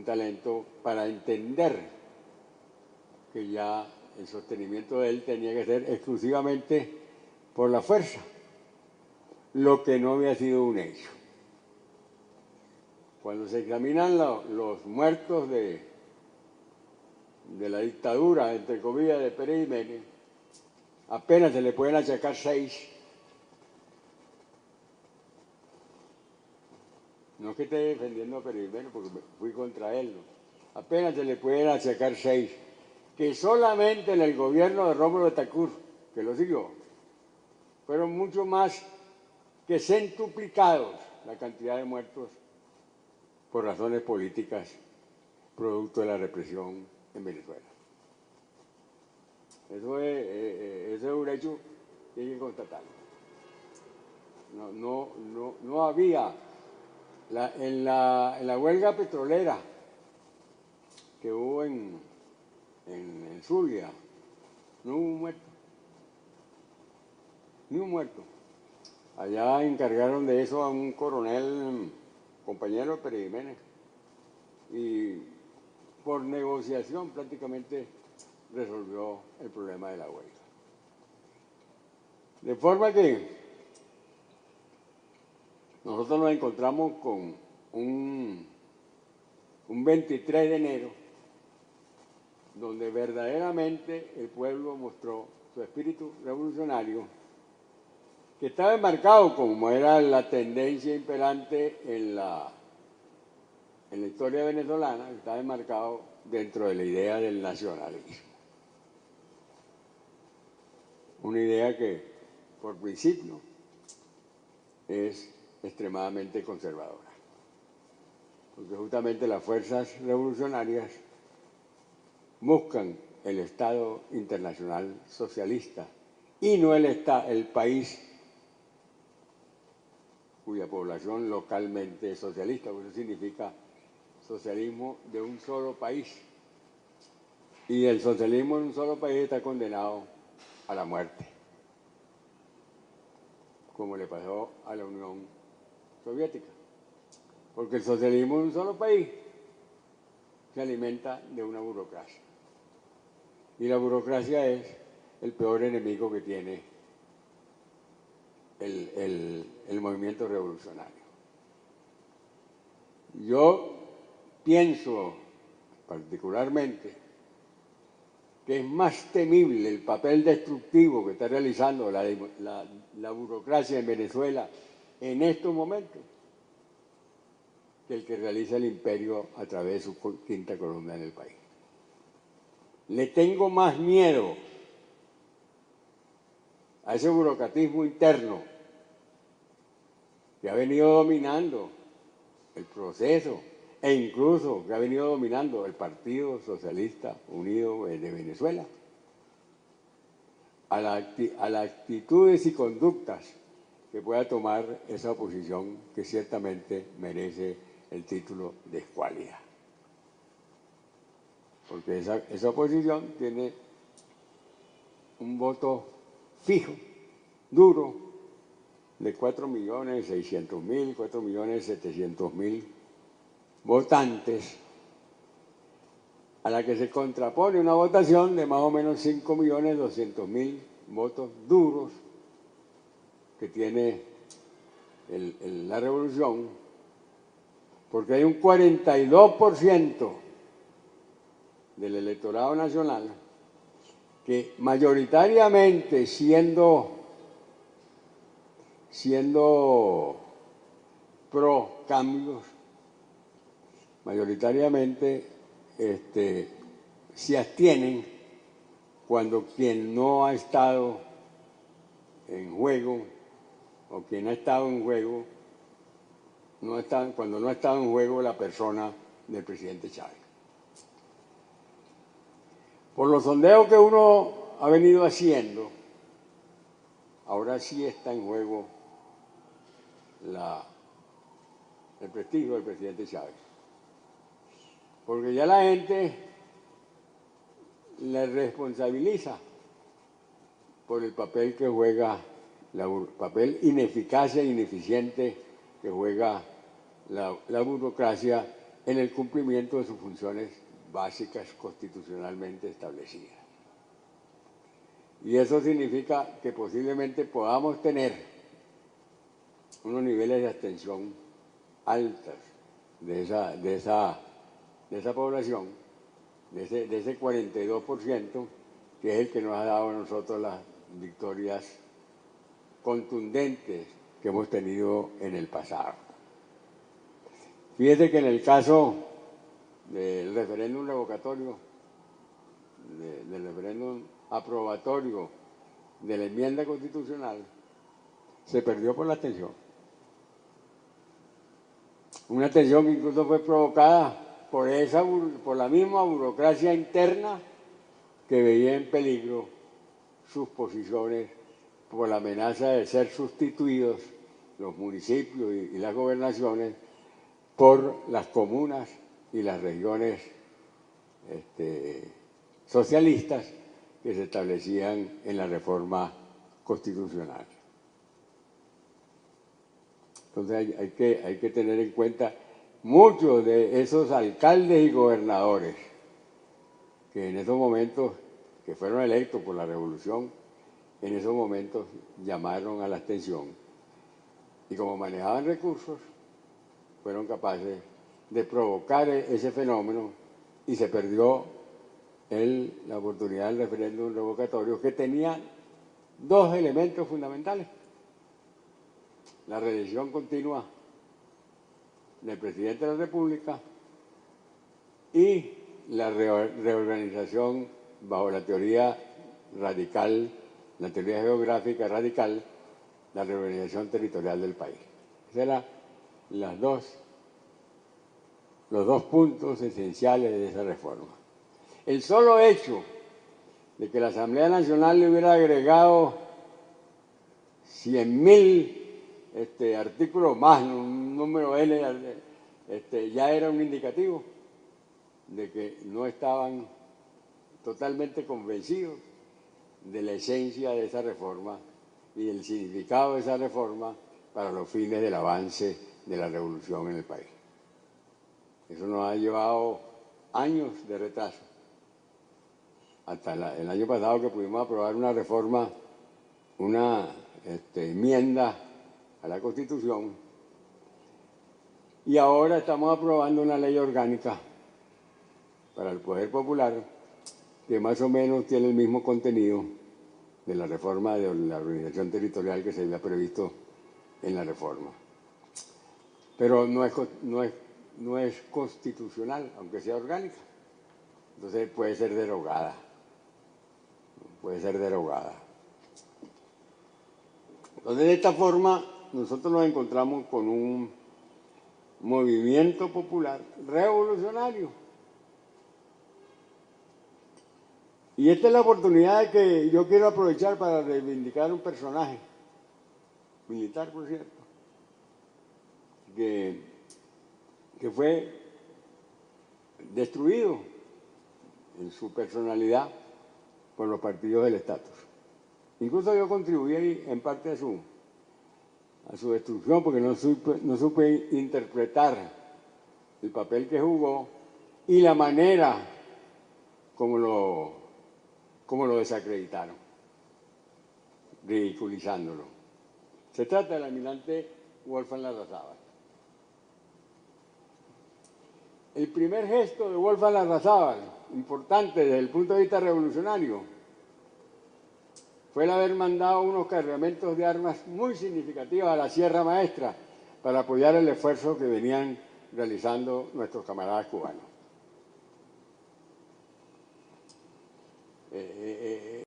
un talento para entender que ya el sostenimiento de él tenía que ser exclusivamente por la fuerza, lo que no había sido un hecho. Cuando se examinan los muertos de la dictadura, entre comillas, de Pérez Jiménez, apenas se le pueden achacar 6. No es que esté defendiendo a Pérez Jiménez porque fui contra él, no. Apenas se le pueden achacar 6, que solamente en el gobierno de Rómulo Betancourt, que lo siguió, fueron mucho más que centuplicados la cantidad de muertos por razones políticas producto de la represión en Venezuela. Eso es un hecho que hay que constatarlo. No había en la huelga petrolera que hubo en Zulia, no hubo un muerto, ni un muerto. Allá encargaron de eso a un coronel, compañero de Pérez Jiménez, y por negociación prácticamente resolvió el problema de la huelga. De forma que nosotros nos encontramos con un 23 de enero donde verdaderamente el pueblo mostró su espíritu revolucionario, que estaba enmarcado, como era la tendencia imperante en la historia venezolana, estaba enmarcado dentro de la idea del nacionalismo. Una idea que, por principio, es extremadamente conservadora. Porque justamente las fuerzas revolucionarias buscan el Estado internacional socialista y no el país cuya población localmente es socialista, porque eso significa socialismo de un solo país. Y el socialismo en un solo país está condenado a la muerte, como le pasó a la Unión Soviética. Porque el socialismo en un solo país se alimenta de una burocracia. Y la burocracia es el peor enemigo que tiene el movimiento revolucionario. Yo pienso particularmente que es más temible el papel destructivo que está realizando la burocracia en Venezuela en estos momentos que el que realiza el imperio a través de su quinta columna en el país. Le tengo más miedo a ese burocratismo interno que ha venido dominando el proceso e incluso que ha venido dominando el Partido Socialista Unido de Venezuela, a las actitudes y conductas que pueda tomar esa oposición que ciertamente merece el título de escuálida. Porque esa oposición tiene un voto fijo, duro, de 4.600.000, 4.700.000 votantes, a la que se contrapone una votación de más o menos 5.200.000 votos duros que tiene la revolución, porque hay un 42% del electorado nacional que mayoritariamente siendo pro cambios, mayoritariamente se abstienen cuando quien no ha estado en juego o quien ha estado en juego, cuando no ha estado en juego la persona del presidente Chávez. Por los sondeos que uno ha venido haciendo, ahora sí está en juego el prestigio del presidente Chávez. Porque ya la gente le responsabiliza por el papel que juega, papel ineficaz e ineficiente que juega la burocracia en el cumplimiento de sus funciones básicas constitucionalmente establecidas. Y eso significa que posiblemente podamos tener unos niveles de abstención altas de esa población, de ese 42%, que es el que nos ha dado a nosotros las victorias contundentes que hemos tenido en el pasado. Fíjese que en el caso del referéndum revocatorio, del referéndum aprobatorio de la enmienda constitucional, se perdió por la abstención. Una abstención que incluso fue provocada por la misma burocracia interna que veía en peligro sus posiciones por la amenaza de ser sustituidos los municipios y las gobernaciones por las comunas y las regiones socialistas que se establecían en la reforma constitucional. Entonces hay que tener en cuenta muchos de esos alcaldes y gobernadores que en esos momentos, que fueron electos por la revolución, en esos momentos llamaron a la abstención y como manejaban recursos, fueron capaces de provocar ese fenómeno y se perdió la oportunidad del referéndum revocatorio, que tenía dos elementos fundamentales: la reelección continua del presidente de la República y la reorganización bajo la teoría radical, la teoría geográfica radical, la reorganización territorial del país. Esos eran los dos puntos esenciales de esa reforma. El solo hecho de que la Asamblea Nacional le hubiera agregado 100.000 artículos más, un número N, ya era un indicativo de que no estaban totalmente convencidos de la esencia de esa reforma y del significado de esa reforma para los fines del avance de la revolución en el país. Eso nos ha llevado años de retraso. Hasta el año pasado que pudimos aprobar una reforma, una enmienda a la Constitución, y ahora estamos aprobando una ley orgánica para el Poder Popular que más o menos tiene el mismo contenido de la reforma de la organización territorial que se había previsto en la reforma. Pero no es constitucional, aunque sea orgánica. Entonces puede ser derogada. Puede ser derogada. Entonces, de esta forma, nosotros nos encontramos con un movimiento popular revolucionario. Y esta es la oportunidad que yo quiero aprovechar para reivindicar un personaje, militar por cierto, que fue destruido en su personalidad por los partidos del estatus. Incluso yo contribuí en parte a su destrucción porque no supe interpretar el papel que jugó y la manera como lo desacreditaron, ridiculizándolo. Se trata del almirante Wolfgang Larrazábal. El primer gesto de Wolfgang Larrazábal, importante desde el punto de vista revolucionario, fue el haber mandado unos cargamentos de armas muy significativas a la Sierra Maestra para apoyar el esfuerzo que venían realizando nuestros camaradas cubanos.